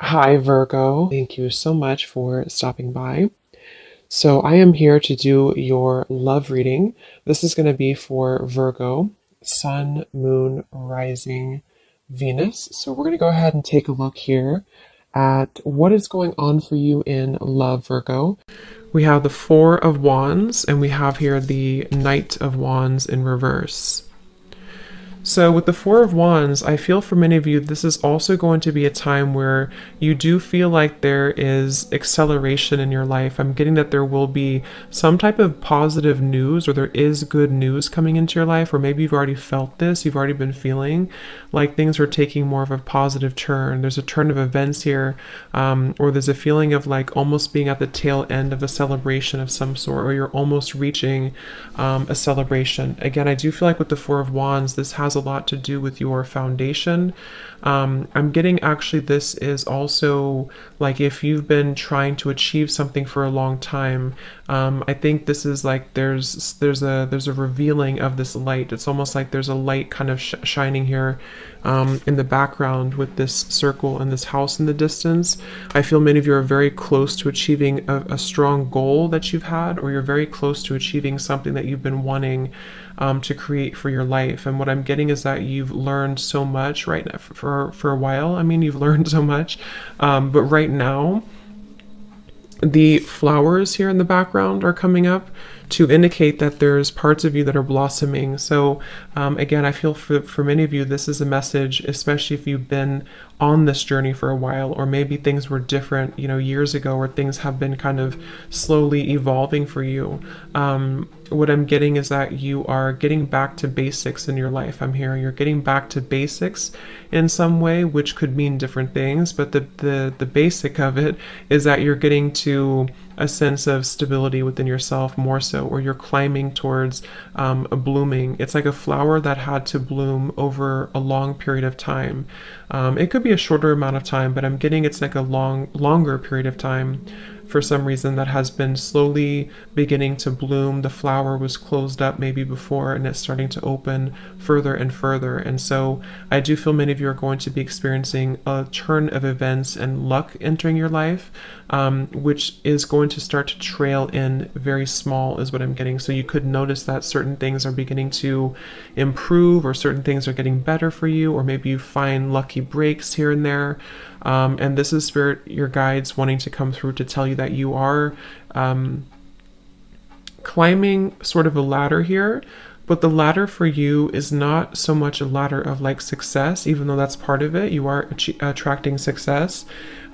Hi, Virgo. Thank you so much for stopping by. So, I am here to do your love reading. This is going to be for Virgo, Sun, Moon, Rising, Venus. So, we're going to go ahead and take a look here at what is going on for you in love, Virgo. We have the Four of Wands, and we have here the Knight of Wands in reverse. So, with the Four of Wands, I feel for many of you, this is also going to be a time where you do feel like there is acceleration in your life. I'm getting that there will be some type of positive news, or there is good news coming into your life, or maybe you've already felt this, you've already been feeling like things are taking more of a positive turn. There's a turn of events here, or there's a feeling of like almost being at the tail end of a celebration of some sort, or you're almost reaching a celebration. Again, I do feel like with the Four of Wands, this has a lot to do with your foundation. I'm getting actually this is also like if you've been trying to achieve something for a long time. I think this is like there's a revealing of this light. It's almost like there's a light kind of shining here in the background with this circle and this house in the distance. I feel many of you are very close to achieving a strong goal that you've had, or you're very close to achieving something that you've been wanting to create for your life. And what I'm getting is that you've learned so much right now for a while. I mean, you've learned so much, but right now, the flowers here in the background are coming up to indicate that there's parts of you that are blossoming. So again, I feel for many of you, this is a message, especially if you've been on this journey for a while, or maybe things were different, years ago, or things have been kind of slowly evolving for you. What I'm getting is that you are getting back to basics in your life. I'm hearing you're getting back to basics in some way, which could mean different things, but the basic of it is that you're getting to a sense of stability within yourself more so, or you're climbing towards a blooming. It's like a flower that had to bloom over a long period of time. It could be a shorter amount of time, but I'm getting it's like a longer period of time for some reason that has been slowly beginning to bloom. The flower was closed up maybe before, and it's starting to open further and further. And so I do feel many of you are going to be experiencing a turn of events and luck entering your life, which is going to start to trail in very small is what I'm getting. So you could notice that certain things are beginning to improve, or certain things are getting better for you, or maybe you find lucky breaks here and there. And this is Spirit, your guides wanting to come through to tell you that you are climbing sort of a ladder here, but the ladder for you is not so much a ladder of like success, even though that's part of it. You are attracting success.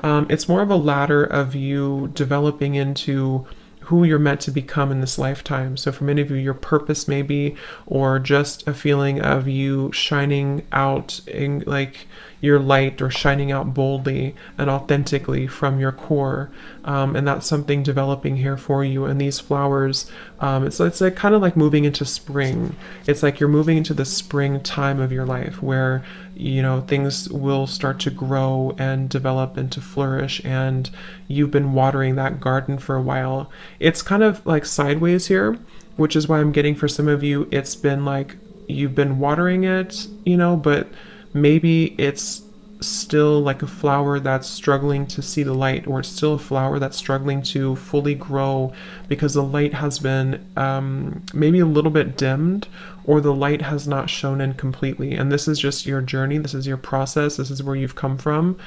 It's more of a ladder of you developing into who you're meant to become in this lifetime. So for many of you, your purpose maybe, or just a feeling of you shining out in like your light, or shining out boldly and authentically from your core. And that's something developing here for you. And these flowers, it's like kind of like moving into spring. It's like you're moving into the spring time of your life where things will start to grow and develop and to flourish, and you've been watering that garden for a while. It's kind of like sideways here, which is why I'm getting for some of you, it's been like you've been watering it, but maybe it's still like a flower that's struggling to see the light, or it's still a flower that's struggling to fully grow because the light has been maybe a little bit dimmed, or the light has not shown in completely. And this is just your journey. This is your process. This is where you've come from.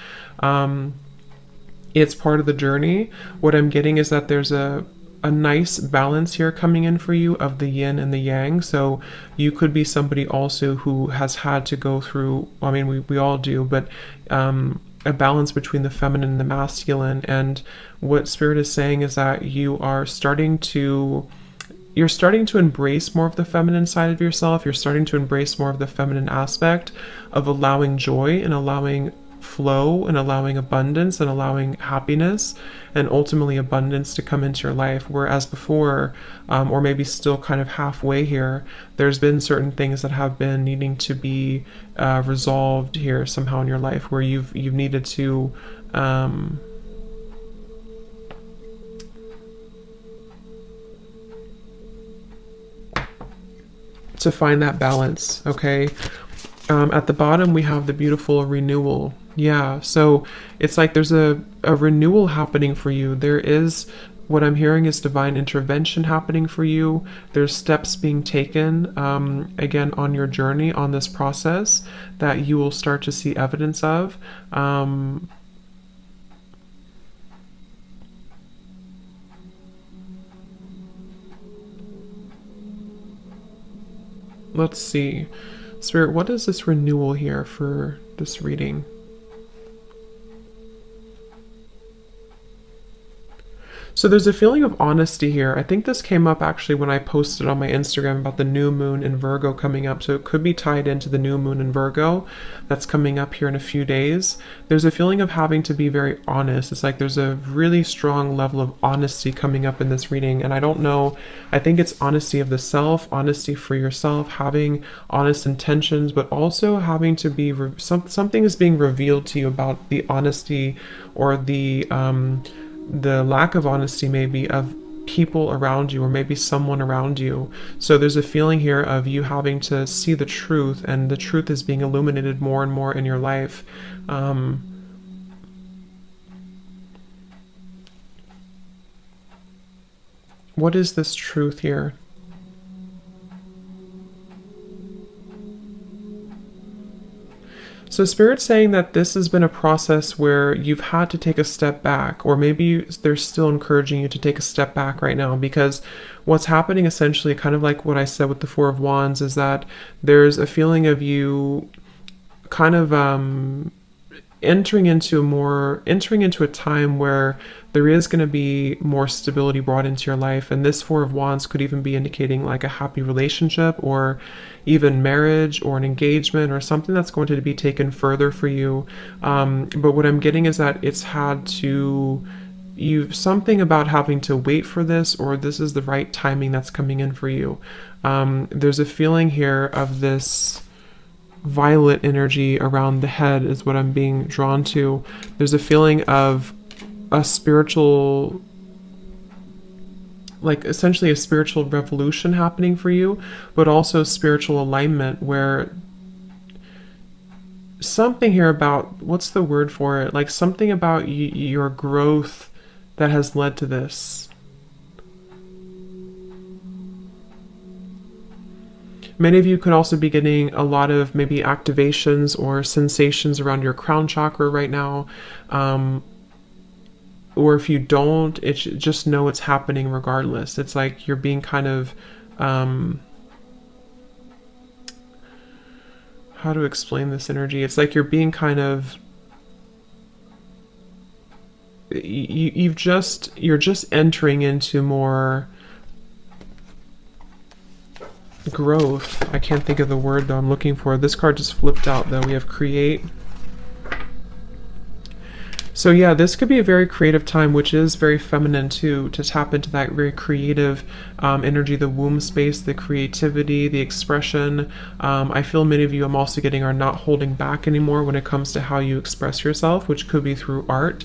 It's part of the journey. What I'm getting is that there's a nice balance here coming in for you of the yin and the yang. So you could be somebody also who has had to go through, I mean, we all do, but a balance between the feminine and the masculine. And what Spirit is saying is that you're starting to embrace more of the feminine side of yourself. You're starting to embrace more of the feminine aspect of allowing joy and allowing flow and allowing abundance and allowing happiness and ultimately abundance to come into your life. Whereas before, or maybe still kind of halfway here, there's been certain things that have been needing to be resolved here somehow in your life, where you've needed to find that balance. Okay, At the bottom, we have the beautiful renewal. Yeah, so it's like there's a renewal happening for you. There is, what I'm hearing is divine intervention happening for you. There's steps being taken, again, on your journey, on this process that you will start to see evidence of. Let's see. Spirit, what is this renewal here for this reading? So there's a feeling of honesty here. I think this came up actually when I posted on my Instagram about the new moon in Virgo coming up. So it could be tied into the new moon in Virgo that's coming up here in a few days. There's a feeling of having to be very honest. It's like there's a really strong level of honesty coming up in this reading. And I don't know, I think it's honesty of the self, honesty for yourself, having honest intentions, but also having to be, something is being revealed to you about the honesty or the lack of honesty maybe of people around you, or maybe someone around you. So there's a feeling here of you having to see the truth, and the truth is being illuminated more and more in your life. What is this truth here? So Spirit's saying that this has been a process where you've had to take a step back, or maybe they're still encouraging you to take a step back right now, because what's happening essentially, kind of like what I said with the Four of Wands, is that there's a feeling of you kind of entering into a time where there is going to be more stability brought into your life. And this Four of Wands could even be indicating like a happy relationship, or even marriage, or an engagement, or something that's going to be taken further for you. But what I'm getting is that it's had to, something about having to wait for this, or this is the right timing that's coming in for you. There's a feeling here of this violet energy around the head is what I'm being drawn to. There's a feeling of a spiritual, like essentially a spiritual revolution happening for you, but also spiritual alignment, where something here about, what's the word for it? Like something about your growth that has led to this. Many of you could also be getting a lot of maybe activations or sensations around your crown chakra right now. Or if you don't, it's just know it's happening regardless. It's like you're being kind of, how to explain this energy? It's like you're being kind of, you're just entering into more growth. I can't think of the word though I'm looking for. This card just flipped out though. We have create. So yeah, this could be a very creative time, which is very feminine too, to tap into that very creative energy, the womb space, the creativity, the expression. I feel many of you, I'm also getting, are not holding back anymore when it comes to how you express yourself, which could be through art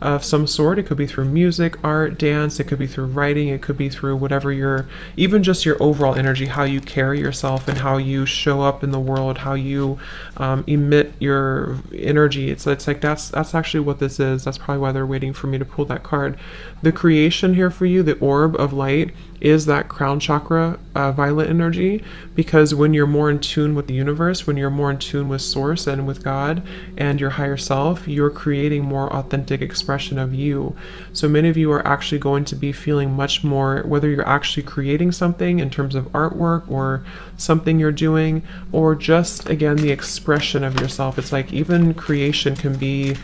of some sort. It could be through music, art, dance. It could be through writing. It could be through whatever your, even just your overall energy, how you carry yourself and how you show up in the world, how you emit your energy. It's like that's actually what this is. That's probably why they're waiting for me to pull that card. The creation here for you, the orb of light, is that crown chakra violet energy, because when you're more in tune with the universe, when you're more in tune with source and with God and your higher self, you're creating more authentic expression of you. So many of you are actually going to be feeling much more, whether you're actually creating something in terms of artwork or something you're doing, or just again the expression of yourself. It's like even creation can be,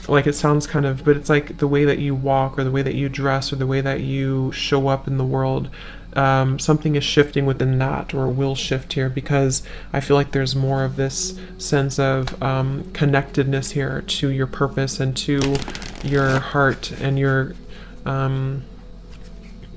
like, it sounds kind of, but it's like the way that you walk, or the way that you dress, or the way that you show up in the world. Something is shifting within that, or will shift here, because I feel like there's more of this sense of connectedness here to your purpose and to your heart and your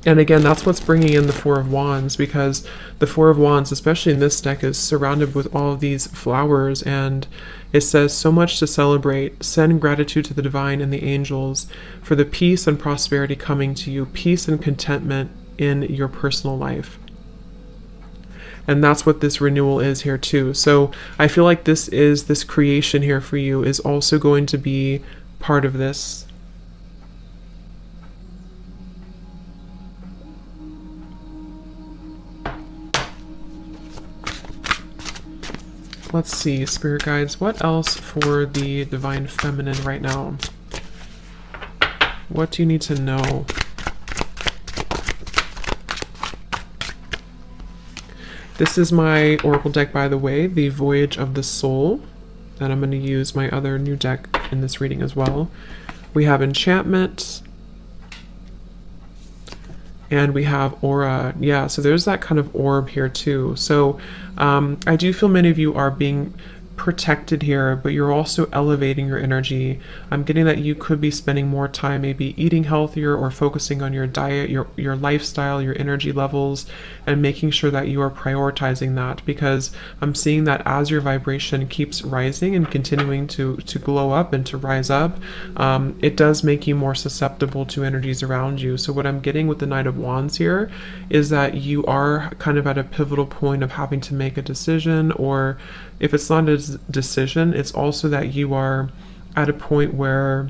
and again, that's what's bringing in the Four of Wands, because the Four of Wands, especially in this deck, is surrounded with all of these flowers, and it says, so much to celebrate. Send gratitude to the divine and the angels for the peace and prosperity coming to you, peace and contentment in your personal life. And that's what this renewal is here too. So I feel like this creation here for you is also going to be part of this. Let's see, Spirit Guides, what else for the Divine Feminine right now? What do you need to know? This is my Oracle deck, by the way, the Voyage of the Soul. And I'm going to use my other new deck in this reading as well. We have Enchantment. And we have Aura. Yeah, so there's that kind of orb here too. So I do feel many of you are being protected here, but you're also elevating your energy. I'm getting that you could be spending more time maybe eating healthier or focusing on your diet, your lifestyle, your energy levels, and making sure that you are prioritizing that, because I'm seeing that as your vibration keeps rising and continuing to glow up and to rise up, it does make you more susceptible to energies around you. So what I'm getting with the Knight of Wands here is that you are kind of at a pivotal point of having to make a decision, or if it's not a decision, it's also that you are at a point where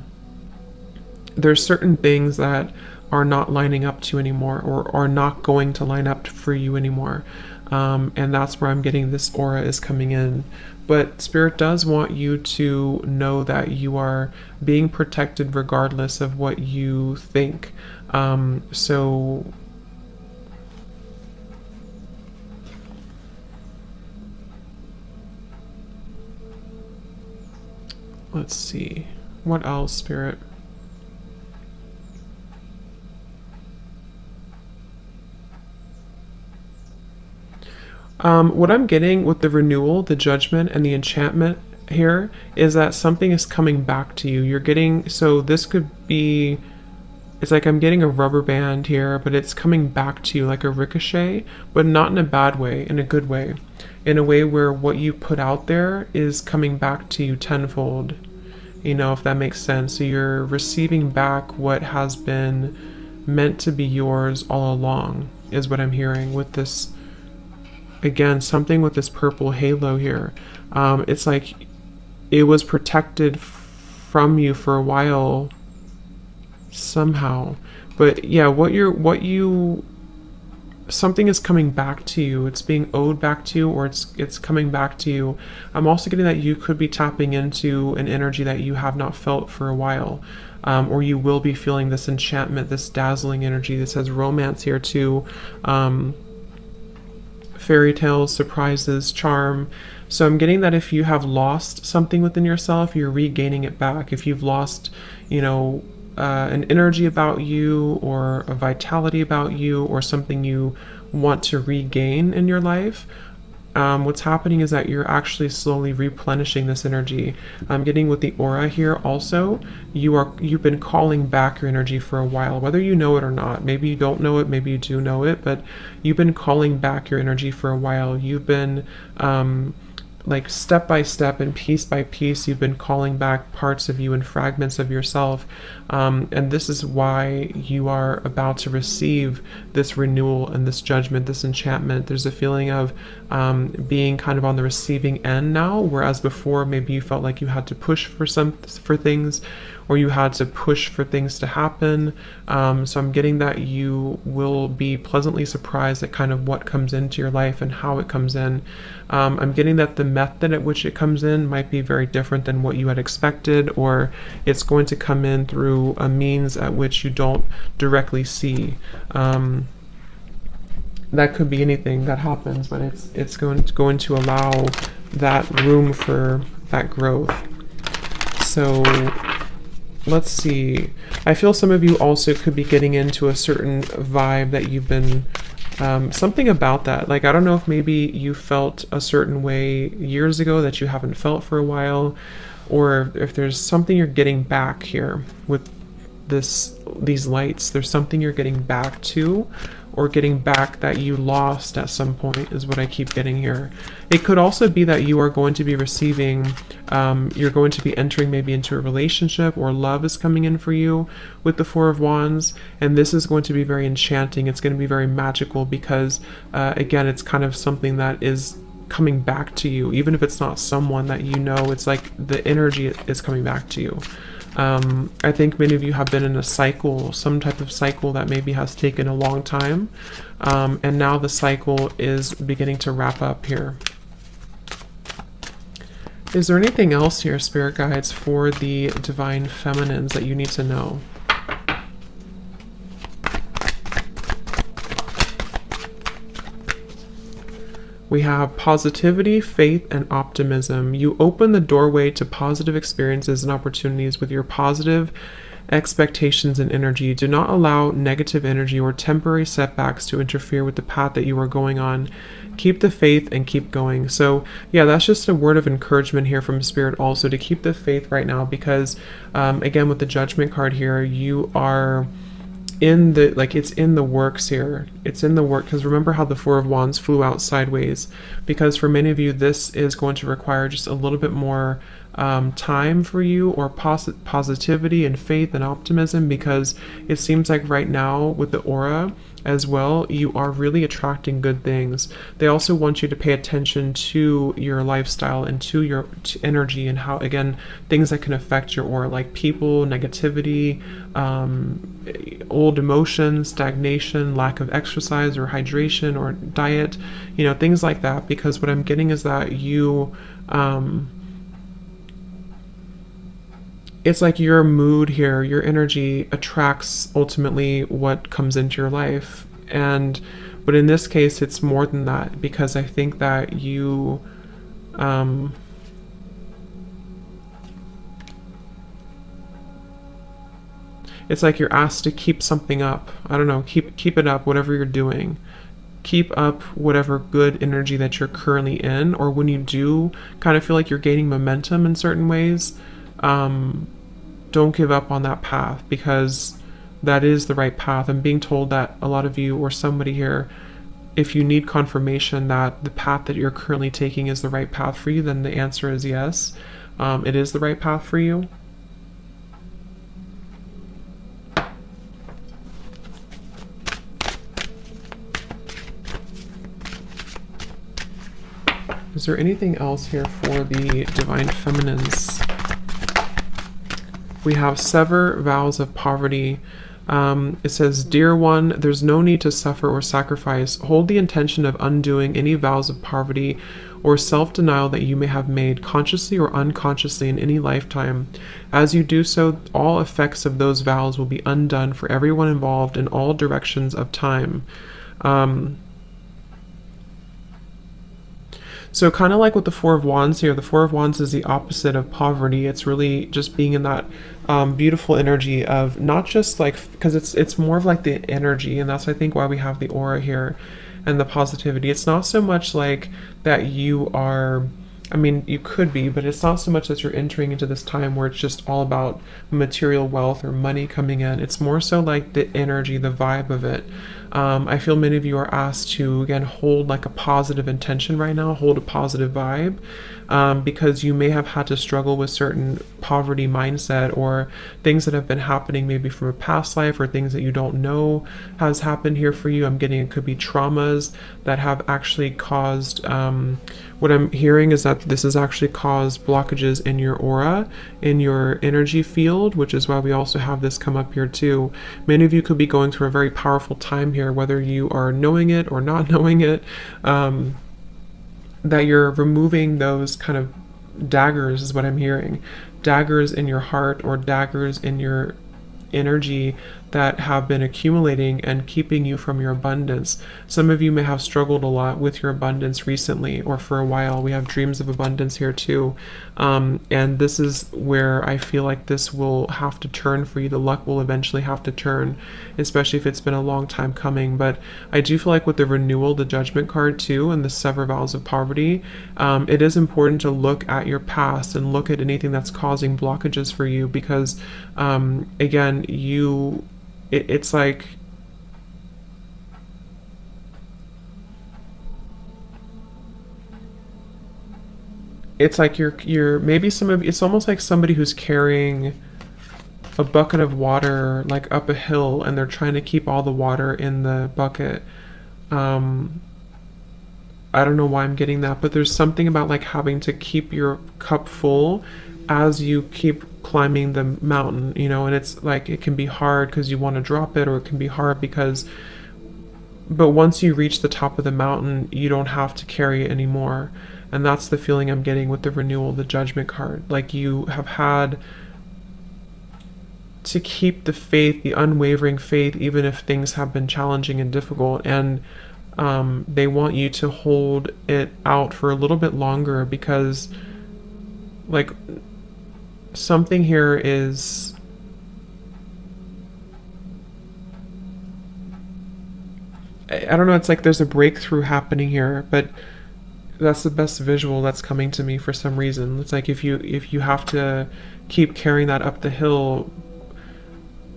there's certain things that are not lining up to you anymore, or are not going to line up for you anymore. And that's where I'm getting this aura is coming in. But Spirit does want you to know that you are being protected regardless of what you think. So let's see, what else, Spirit? What I'm getting with the renewal, the judgment, and the enchantment here is that something is coming back to you. You're getting, so this could be, it's like I'm getting a rubber band here, but it's coming back to you like a ricochet, but not in a bad way, in a good way. In a way where what you put out there is coming back to you tenfold, you know, if that makes sense. So you're receiving back what has been meant to be yours all along, is what I'm hearing with this. Again, something with this purple halo here. It's like it was protected from you for a while somehow. But yeah, something is coming back to you. It's being owed back to you, or it's coming back to you. I'm also getting that you could be tapping into an energy that you have not felt for a while. Or you will be feeling this enchantment, this dazzling energy. This has romance here too. Fairy tales, surprises, charm. So I'm getting that if you have lost something within yourself, you're regaining it back. If you've lost, you know, an energy about you, or a vitality about you, or something you want to regain in your life, what's happening is that you're actually slowly replenishing this energy. I'm getting with the aura here also, you've been calling back your energy for a while, whether you know it or not. Maybe you don't know it, maybe you do know it, but you've been calling back your energy for a while. You've been like step by step and piece by piece, you've been calling back parts of you and fragments of yourself. And this is why you are about to receive this renewal and this judgment, this enchantment. There's a feeling of being kind of on the receiving end now, whereas before maybe you felt like you had to push for things, or you had to push for things to happen. So I'm getting that you will be pleasantly surprised at kind of what comes into your life and how it comes in. I'm getting that the method at which it comes in might be very different than what you had expected, or it's going to come in through a means at which you don't directly see. That could be anything that happens, but it's going to allow that room for that growth. So let's see. I feel some of you also could be getting into a certain vibe that you've been, something about that. Like, I don't know if maybe you felt a certain way years ago that you haven't felt for a while, or if there's something you're getting back here with these lights. There's something you're getting back to, or getting back that you lost at some point is what I keep getting here. It could also be that you are going to be receiving, you're going to be entering maybe into a relationship, or love is coming in for you with the Four of Wands. And this is going to be very enchanting. It's going to be very magical because, again, it's kind of something that is coming back to you. Even if it's not someone that you know, it's like the energy is coming back to you. I think many of you have been in a cycle, some type of cycle that maybe has taken a long time. And now the cycle is beginning to wrap up here. Is there anything else here, Spirit Guides, for the Divine Feminines that you need to know? We have positivity, faith, and optimism. You open the doorway to positive experiences and opportunities with your positive expectations and energy. Do not allow negative energy or temporary setbacks to interfere with the path that you are going on. Keep the faith and keep going. So yeah, that's just a word of encouragement here from Spirit also to keep the faith right now, because again, with the Judgment card here, you are in the, like, it's in the works here. It's in the work, because remember how the Four of Wands flew out sideways, because for many of you this is going to require just a little bit more time for you, or positivity and faith and optimism, because it seems like right now with the aura as well, you are really attracting good things. They also want you to pay attention to your lifestyle and to your energy, and how, again, things that can affect your aura, like people, negativity, old emotions, stagnation, lack of exercise or hydration or diet, you know, things like that. Because what I'm getting is that you it's like your mood here, your energy attracts ultimately what comes into your life. But in this case, it's more than that, because I think that you, it's like you're asked to keep something up. I don't know, keep it up, whatever you're doing. Keep up whatever good energy that you're currently in, or when you do kind of feel like you're gaining momentum in certain ways, don't give up on that path, because that is the right path. I'm being told that a lot of you, or somebody here, if you need confirmation that the path that you're currently taking is the right path for you, then the answer is yes. It is the right path for you. Is there anything else here for the Divine Feminines? We have sever vows of poverty. It says, dear one, there's no need to suffer or sacrifice. Hold the intention of undoing any vows of poverty or self-denial that you may have made, consciously or unconsciously, in any lifetime. As you do so, all effects of those vows will be undone for everyone involved in all directions of time. So kind of like with the Four of Wands here, the Four of Wands is the opposite of poverty. It's really just being in that beautiful energy of not just like, because it's more of like the energy, and that's I think why we have the aura here and the positivity. It's not so much like that you are, I mean, you could be, but it's not so much that you're entering into this time where it's just all about material wealth or money coming in. It's more so like the energy, the vibe of it. I feel many of you are asked to, again, hold like a positive intention right now, hold a positive vibe, because you may have had to struggle with certain poverty mindset, or things that have been happening maybe from a past life, or things that you don't know has happened here for you. I'm getting it could be traumas that have actually caused, what I'm hearing is that this has actually caused blockages in your aura, in your energy field, which is why we also have this come up here too. Many of you could be going through a very powerful time here, whether you are knowing it or not knowing it, that you're removing those kind of daggers is what I'm hearing. Daggers in your heart, or daggers in your energy that have been accumulating and keeping you from your abundance. Some of you may have struggled a lot with your abundance recently, or for a while. We have dreams of abundance here too. And this is where I feel like this will have to turn for you. The luck will eventually have to turn, especially if it's been a long time coming. But I do feel like with the renewal, the Judgment card too, and the sever vows of poverty, it is important to look at your past and look at anything that's causing blockages for you, because again, it's like it's like you're maybe it's almost like somebody who's carrying a bucket of water like up a hill, and they're trying to keep all the water in the bucket. um I don't know why I'm getting that, but there's something about like having to keep your cup full as you keep climbing the mountain, and it's like it can be hard because you want to drop it, or it can be hard because, but once you reach the top of the mountain, you don't have to carry it anymore. And that's the feeling I'm getting with the renewal, the judgment card. Like you have had to keep the faith, the unwavering faith, even if things have been challenging and difficult. And they want you to hold it out for a little bit longer because, like, something here is. I don't know, it's like there's a breakthrough happening here, but that's the best visual that's coming to me for some reason. It's like if you have to keep carrying that up the hill,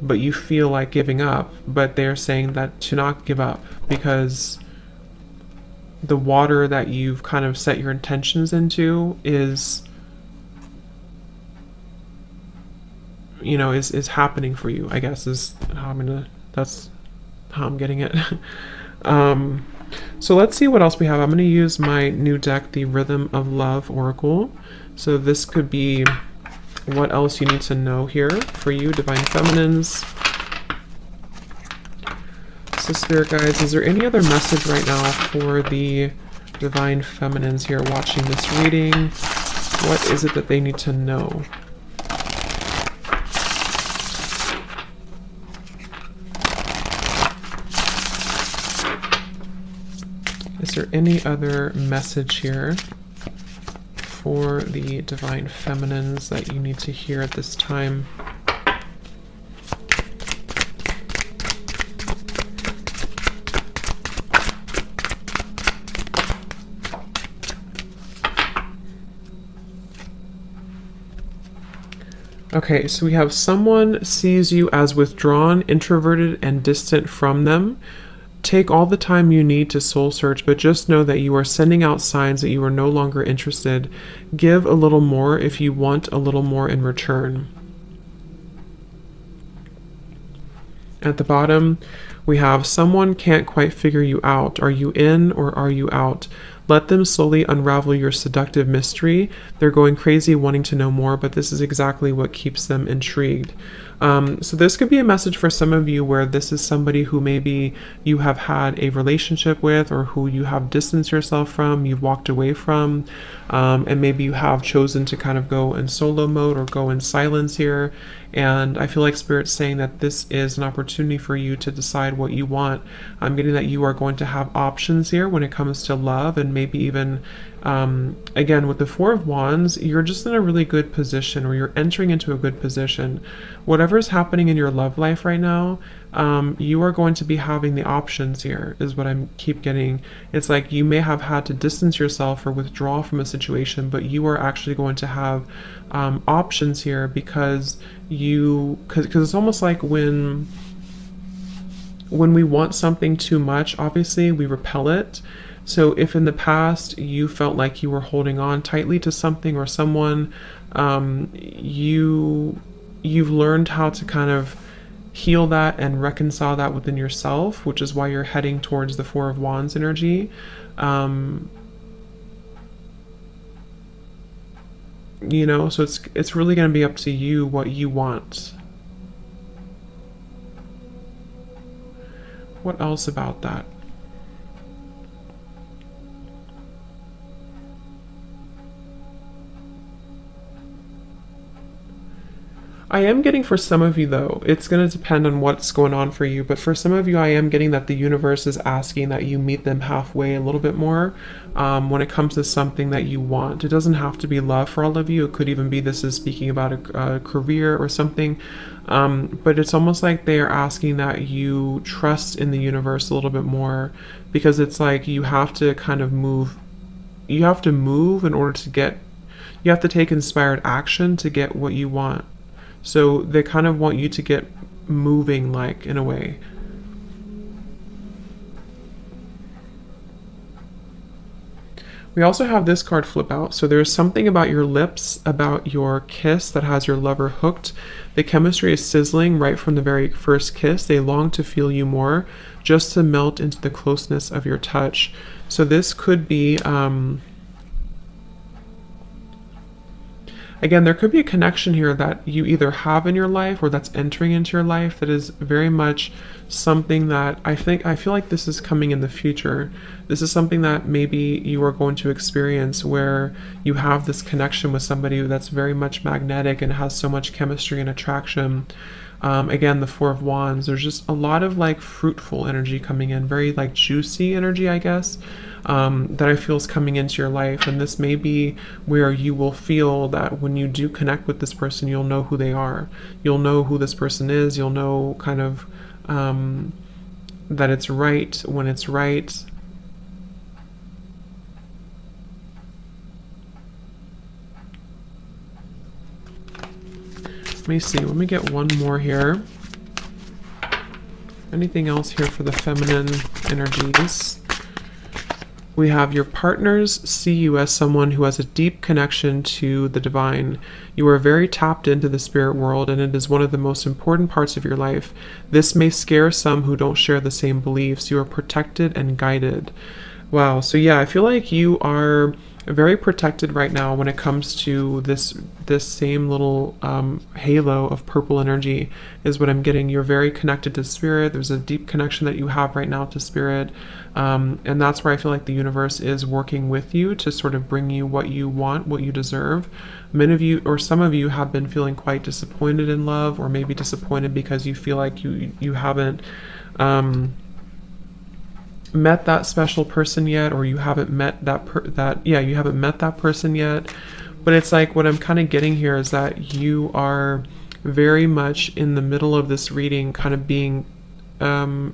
but you feel like giving up, but they're saying that to not give up because the water that you've kind of set your intentions into is, is happening for you, I guess, is how that's how I'm getting it. So let's see what else we have. I'm going to use my new deck, the Rhythm of Love Oracle. So this could be what else you need to know here for you, Divine Feminines. So Spirit Guides, is there any other message right now for the Divine Feminines here watching this reading? What is it that they need to know? Is there any other message here for the Divine Feminines that you need to hear at this time? Okay, so we have someone sees you as withdrawn, introverted, and distant from them. Take all the time you need to soul search, but just know that you are sending out signs that you are no longer interested. Give a little more if you want a little more in return. At the bottom, we have someone can't quite figure you out. Are you in or are you out? Let them slowly unravel your seductive mystery. They're going crazy wanting to know more, but this is exactly what keeps them intrigued. So this could be a message for some of you where this is somebody who maybe you have had a relationship with, or who you have distanced yourself from, you've walked away from, and maybe you have chosen to kind of go in solo mode or go in silence here. And I feel like Spirit's saying that this is an opportunity for you to decide what you want. I'm getting that you are going to have options here when it comes to love, and maybe even, again, with the Four of Wands, you're just in a really good position, or you're entering into a good position. Whatever's happening in your love life right now, you are going to be having the options here, is what I keep getting. It's like you may have had to distance yourself or withdraw from a situation, but you are actually going to have options here because it's almost like when we want something too much, obviously we repel it. So if in the past you felt like you were holding on tightly to something or someone, you've learned how to kind of heal that and reconcile that within yourself, which is why you're heading towards the Four of Wands energy. So it's really going to be up to you what you want. What else about that? I am getting for some of you, though, it's going to depend on what's going on for you, but for some of you, I am getting that the universe is asking that you meet them halfway a little bit more when it comes to something that you want. It doesn't have to be love for all of you. It could even be this is speaking about a career or something, but it's almost like they are asking that you trust in the universe a little bit more, because it's like you have to kind of move. You have to move in order to get, you have to take inspired action to get what you want. So they kind of want you to get moving, like, in a way. We also have this card flip out. So there's something about your lips, about your kiss that has your lover hooked. The chemistry is sizzling right from the very first kiss. They long to feel you more, just to melt into the closeness of your touch. So this could be, again, there could be a connection here that you either have in your life or that's entering into your life that is very much something that I feel like this is coming in the future. This is something that maybe you are going to experience where you have this connection with somebody that's very much magnetic and has so much chemistry and attraction. Again, the Four of Wands, there's just a lot of like fruitful energy coming in, very like juicy energy, I guess, that I feel is coming into your life. And this may be where you will feel that when you do connect with this person, you'll know who they are. You'll know who this person is. You'll know kind of that it's right when it's right. Let me see. Let me get one more here. Anything else here for the feminine energies? We have your partners see you as someone who has a deep connection to the divine. You are very tapped into the spirit world, and it is one of the most important parts of your life. This may scare some who don't share the same beliefs. You are protected and guided. Wow. So yeah, I feel like you are very protected right now when it comes to this same little halo of purple energy is what I'm getting. You're very connected to spirit. There's a deep connection that you have right now to spirit, and that's where I feel like the universe is working with you to sort of bring you what you want, what you deserve. Many of you, or some of you, have been feeling quite disappointed in love, or maybe disappointed because you feel like you haven't met that special person yet, or you haven't met you haven't met that person yet. But it's like what I'm kind of getting here is that you are very much in the middle of this reading, kind of being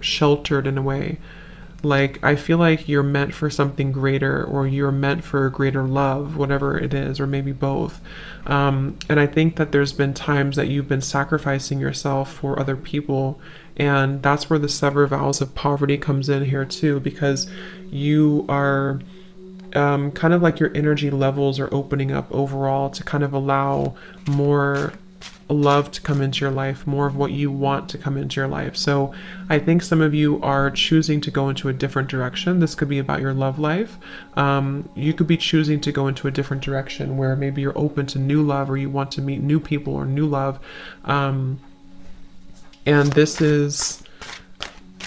sheltered in a way. Like, I feel like you're meant for something greater, or you're meant for greater love, whatever it is, or maybe both. And I think that there's been times that you've been sacrificing yourself for other people. And that's where the sever vows of poverty comes in here too, because you are kind of like your energy levels are opening up overall to kind of allow more love to come into your life, more of what you want to come into your life. So I think some of you are choosing to go into a different direction. This could be about your love life. You could be choosing to go into a different direction where maybe you're open to new love, or you want to meet new people or new love. And this is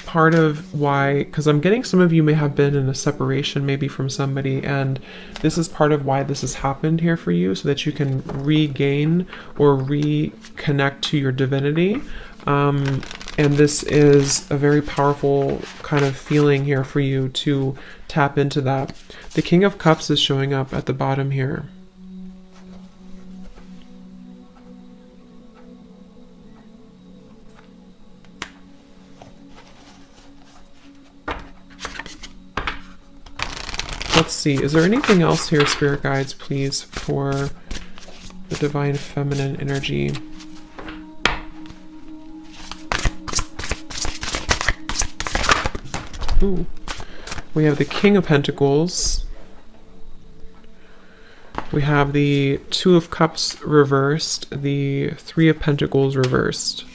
part of why, because I'm getting some of you may have been in a separation maybe from somebody, and this is part of why this has happened here for you, so that you can regain or reconnect to your divinity. And this is a very powerful kind of feeling here for you to tap into that. The King of Cups is showing up at the bottom here. Let's see, is there anything else here, Spirit Guides, please, for the Divine Feminine energy? Ooh. We have the King of Pentacles. We have the Two of Cups reversed, the Three of Pentacles reversed.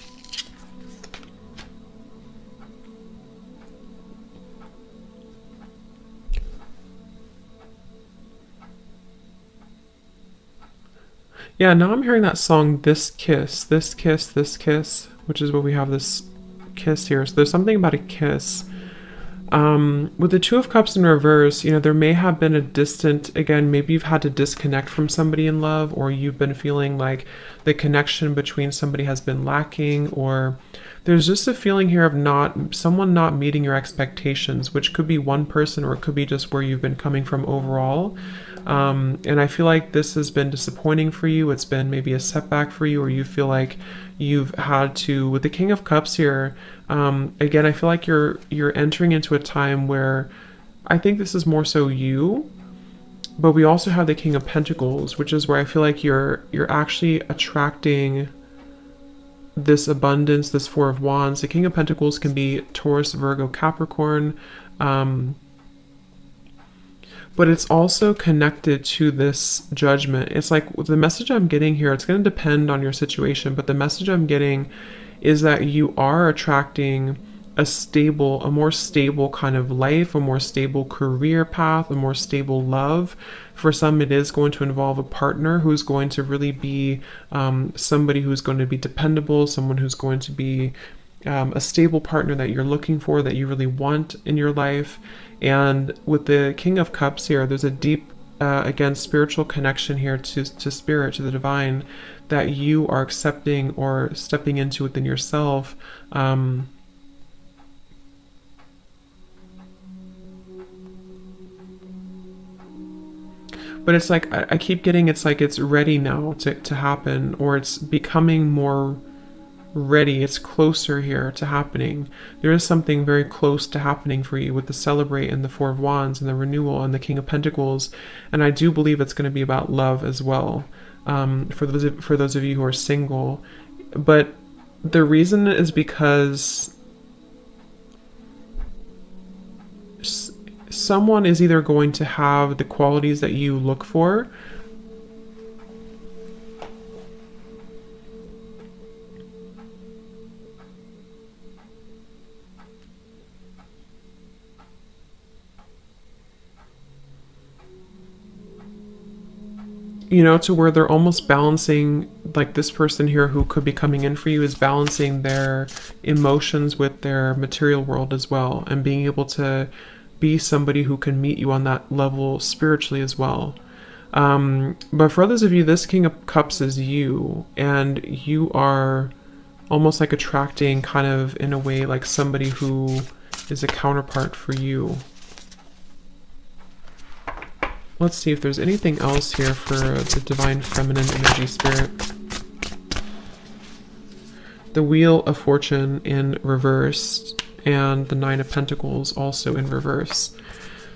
Yeah, now I'm hearing that song, This Kiss, This Kiss, This Kiss, which is what we have this kiss here. So there's something about a kiss. With the Two of Cups in reverse, you know, there may have been a distant, again, maybe you've had to disconnect from somebody in love, or you've been feeling like the connection between somebody has been lacking, or there's just a feeling here of someone not meeting your expectations, which could be one person, or it could be just where you've been coming from overall. And I feel like this has been disappointing for you. It's been maybe a setback for you, or you feel like you've had to, with the King of Cups here, again, I feel like you're entering into a time where I think this is more so you, but we also have the King of Pentacles, which is where I feel like you're actually attracting this abundance, this Four of Wands. The King of Pentacles can be Taurus, Virgo, Capricorn, but it's also connected to this judgment. It's like the message I'm getting here, it's going to depend on your situation, but the message I'm getting is that you are attracting a more stable kind of life, a more stable career path, a more stable love. For some, it is going to involve a partner who's going to really be somebody who's going to be dependable, someone who's going to be a stable partner that you're looking for, that you really want in your life. And with the King of Cups here, there's a deep, again, spiritual connection here to spirit, to the divine, that you are accepting or stepping into within yourself. But it's like, I keep getting, it's like it's ready now to happen, or it's becoming more ready. It's closer here to happening. There is something very close to happening for you with the Celebrate and the Four of Wands and the Renewal and the King of Pentacles. And I do believe it's going to be about love as well, for those of you who are single. But the reason is because someone is either going to have the qualities that you look for, you know, to where they're almost balancing, like this person here who could be coming in for you is balancing their emotions with their material world as well, and being able to be somebody who can meet you on that level spiritually as well. But for others of you, this King of Cups is you, and you are almost like attracting, kind of in a way, like somebody who is a counterpart for you. Let's see if there's anything else here for the Divine Feminine Energy Spirit. The Wheel of Fortune in reverse, and the Nine of Pentacles also in reverse.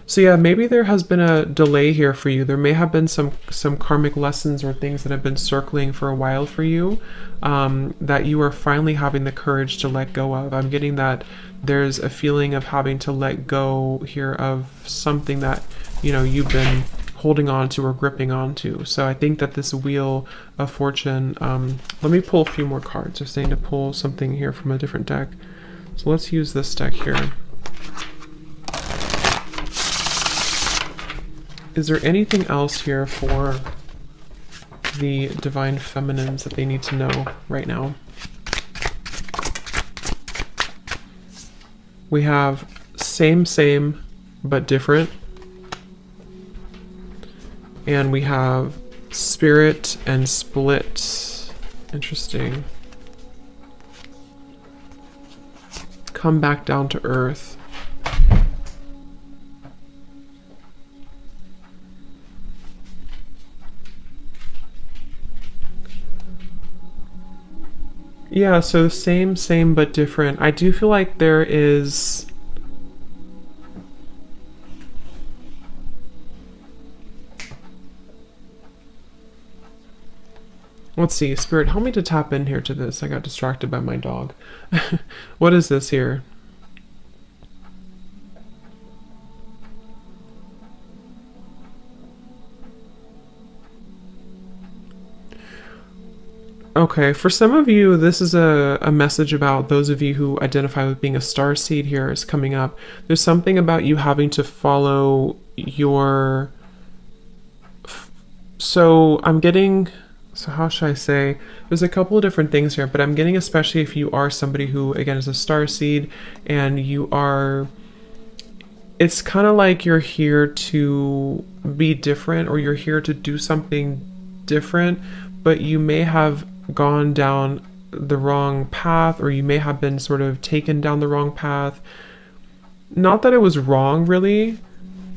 So yeah, maybe there has been a delay here for you. There may have been some karmic lessons or things that have been circling for a while for you, that you are finally having the courage to let go of. I'm getting that there's a feeling of having to let go here of something that, you know, you've been holding on to or gripping onto. So I think that this Wheel of Fortune, let me pull a few more cards. They're saying to pull something here from a different deck. So let's use this deck here. Is there anything else here for the Divine Feminines that they need to know right now? We have same, but different. And we have Spirit and Split. Interesting. Come back down to earth. Yeah, so same, but different. I do feel like there is... Let's see, Spirit, help me to tap in here to this. I got distracted by my dog. What is this here? Okay, for some of you, this is a message about those of you who identify with being a star seed here is coming up. There's something about you having to follow your... So I'm getting... So how should I say? There's a couple of different things here, but I'm getting, especially if you are somebody who, again, is a star seed and you are... It's kind of like you're here to be different, or you're here to do something different, but you may have gone down the wrong path, or you may have been sort of taken down the wrong path. Not that it was wrong, really,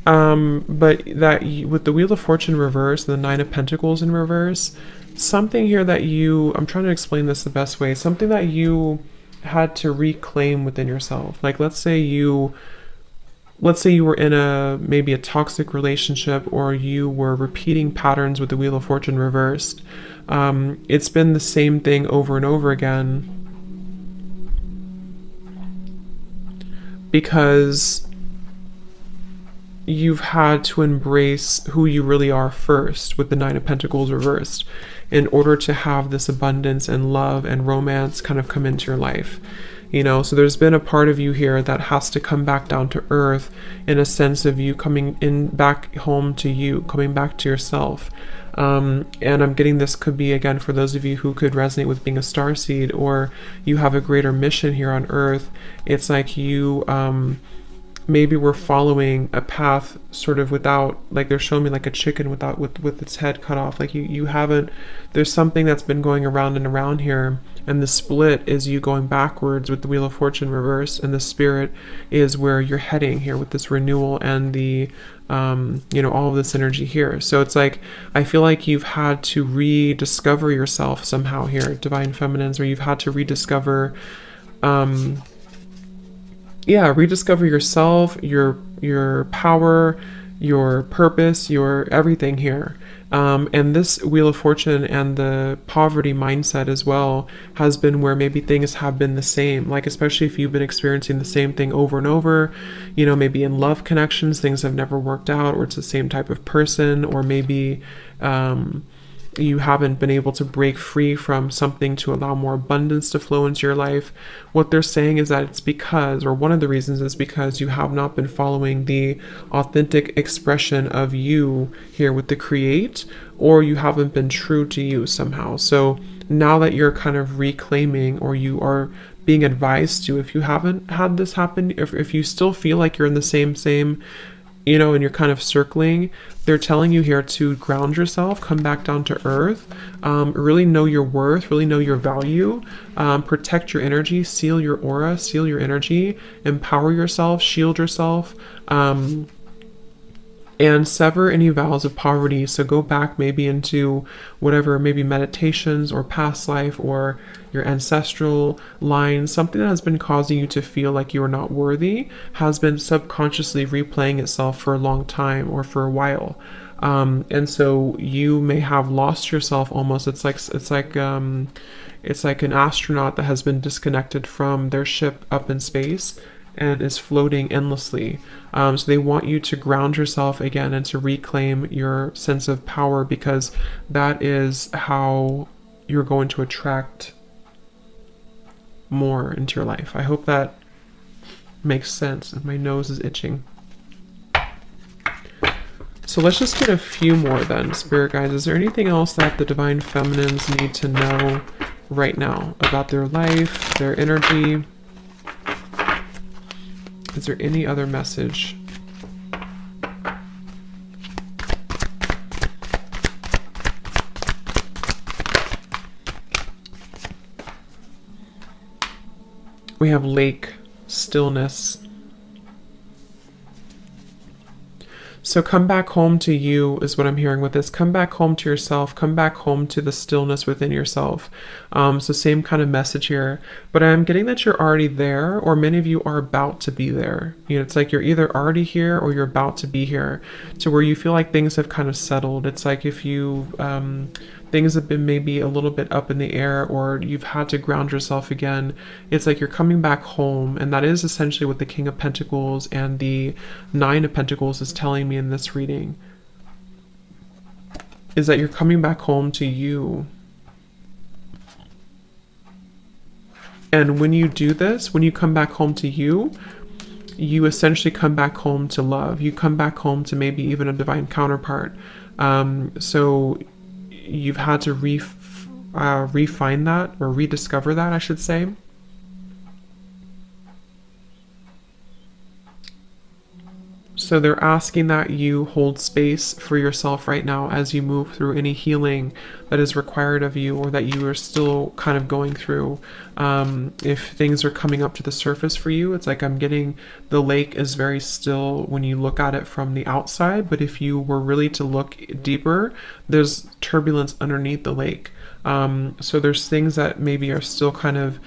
but that with the Wheel of Fortune reverse and the Nine of Pentacles in reverse, something here that you, I'm trying to explain this the best way, something that you had to reclaim within yourself. Like, let's say you were in maybe a toxic relationship, or you were repeating patterns with the Wheel of Fortune reversed. It's been the same thing over and over again because you've had to embrace who you really are first with the Nine of Pentacles reversed in order to have this abundance and love and romance kind of come into your life. You know, so there's been a part of you here that has to come back down to earth in a sense of you coming in back home to you, coming back to yourself. And I'm getting this could be, again, for those of you who could resonate with being a starseed, or you have a greater mission here on earth. It's like you maybe we're following a path sort of without, like they're showing me like a chicken without with its head cut off. Like you haven't, there's something that's been going around and around here, and the split is you going backwards with the Wheel of Fortune reversed, and the Spirit is where you're heading here with this renewal and the you know, all of this energy here. So it's like I feel like you've had to rediscover yourself somehow here, Divine Feminines, where you've had to rediscover rediscover yourself, your power, your purpose, your everything here. And this Wheel of Fortune and the poverty mindset as well has been where maybe things have been the same, like especially if you've been experiencing the same thing over and over, you know, maybe in love connections things have never worked out, or it's the same type of person, or maybe you haven't been able to break free from something to allow more abundance to flow into your life. What they're saying is that it's because, or one of the reasons is because you have not been following the authentic expression of you here with the create, or you haven't been true to you somehow. So now that you're kind of reclaiming, or you are being advised to, if you haven't had this happen, if you still feel like you're in the same, you know, and you're kind of circling, they're telling you here to ground yourself, come back down to earth, really know your worth, really know your value, protect your energy, seal your aura, seal your energy, empower yourself, shield yourself, and sever any vows of poverty. So go back maybe into whatever, maybe meditations or past life or your ancestral line, something that has been causing you to feel like you are not worthy has been subconsciously replaying itself for a long time or for a while. And so you may have lost yourself almost. It's like an astronaut that has been disconnected from their ship up in space and is floating endlessly. So they want you to ground yourself again and to reclaim your sense of power, because that is how you're going to attract more into your life. I hope that makes sense. My nose is itching. So let's just get a few more then, Spirit guides. Is there anything else that the Divine Feminines need to know right now about their life, their energy? Is there any other message? We have lake, stillness. So come back home to you is what I'm hearing with this. Come back home to yourself. Come back home to the stillness within yourself. So same kind of message here. But I'm getting that you're already there, or many of you are about to be there. You know, it's like you're either already here or you're about to be here, to where you feel like things have kind of settled. It's like if you things have been maybe a little bit up in the air, or you've had to ground yourself again. It's like you're coming back home, and that is essentially what the King of Pentacles and the Nine of Pentacles is telling me in this reading, is that you're coming back home to you. And when you do this, when you come back home to you, you essentially come back home to love. You come back home to maybe even a divine counterpart. So you've had to refine that, or rediscover that, I should say. So they're asking that you hold space for yourself right now as you move through any healing that is required of you, or that you are still kind of going through. If things are coming up to the surface for you, it's like I'm getting the lake is very still when you look at it from the outside, but if you were really to look deeper, there's turbulence underneath the lake. So there's things that maybe are still kind of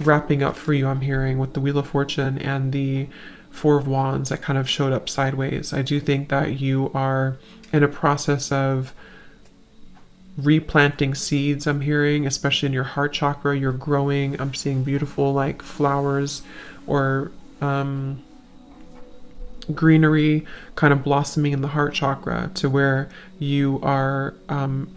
wrapping up for you, I'm hearing, with the Wheel of Fortune and the Four of Wands that kind of showed up sideways. I do think that you are in a process of replanting seeds, I'm hearing, especially in your heart chakra. You're growing. I'm seeing beautiful like flowers, or greenery kind of blossoming in the heart chakra, to where you are,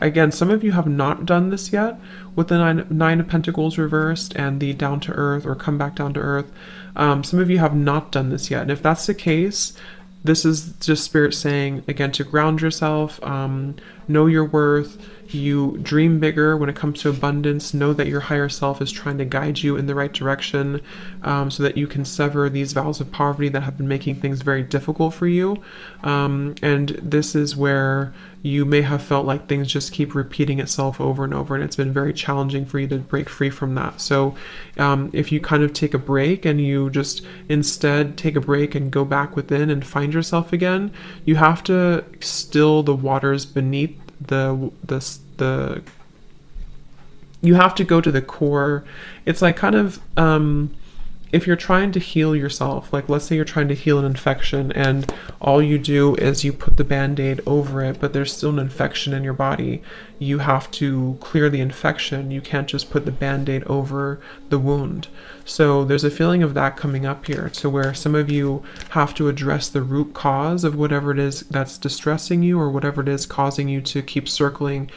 again, some of you have not done this yet with the nine of Pentacles reversed and the down to earth or come back down to earth. Some of you have not done this yet. And if that's the case, this is just Spirit saying, again, to ground yourself, know your worth. You dream bigger when it comes to abundance. Know that your higher self is trying to guide you in the right direction, so that you can sever these vows of poverty that have been making things very difficult for you. And this is where you may have felt like things just keep repeating itself over and over, and it's been very challenging for you to break free from that. So if you kind of take a break and you just instead take a break and go back within and find yourself again, you have to still the waters beneath the you have to go to the core. It's like kind of if you're trying to heal yourself, like let's say you're trying to heal an infection and all you do is you put the band-aid over it, but there's still an infection in your body. You have to clear the infection. You can't just put the band-aid over the wound. So there's a feeling of that coming up here, to where some of you have to address the root cause of whatever it is that's distressing you, or whatever it is causing you to keep circling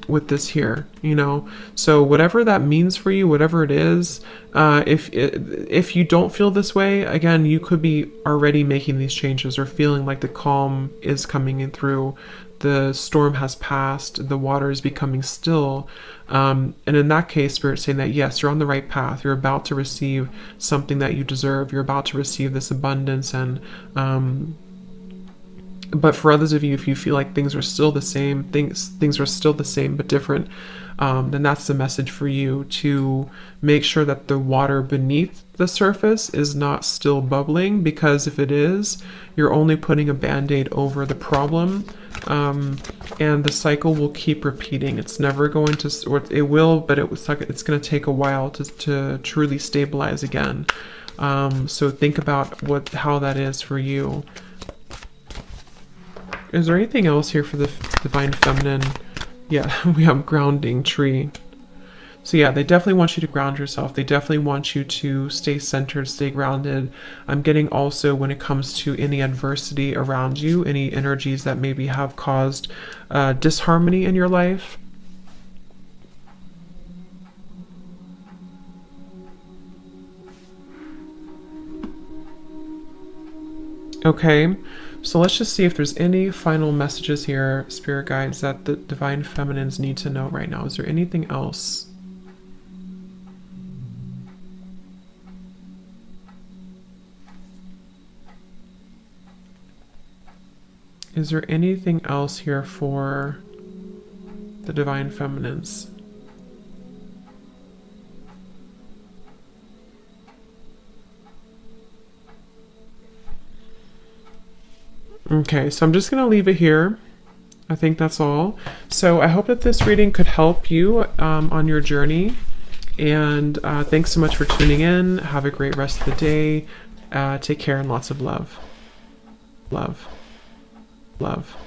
with this here, you know. So whatever that means for you, whatever it is, if you don't feel this way, again, you could be already making these changes or feeling like the calm is coming in through. The storm has passed, the water is becoming still. And in that case, Spirit's saying that yes, you're on the right path. You're about to receive something that you deserve. You're about to receive this abundance. And but for others of you, if you feel like things are still the same, things are still the same but different, then that's the message for you, to make sure that the water beneath the surface is not still bubbling, because if it is, you're only putting a band-aid over the problem, and the cycle will keep repeating. It's never going to, or it will, but it's going to take a while to truly stabilize again. So think about how that is for you. Is there anything else here for the Divine Feminine? Yeah, we have grounding tree. So yeah, they definitely want you to ground yourself. They definitely want you to stay centered, stay grounded. I'm getting also, when it comes to any adversity around you, any energies that maybe have caused disharmony in your life. Okay. So let's just see if there's any final messages here, Spirit Guides, that the Divine Feminines need to know right now. Is there anything else? Is there anything else here for the Divine Feminines? Okay, so I'm just going to leave it here. I think that's all. So I hope that this reading could help you on your journey. And thanks so much for tuning in. Have a great rest of the day. Take care and lots of love. Love. Love.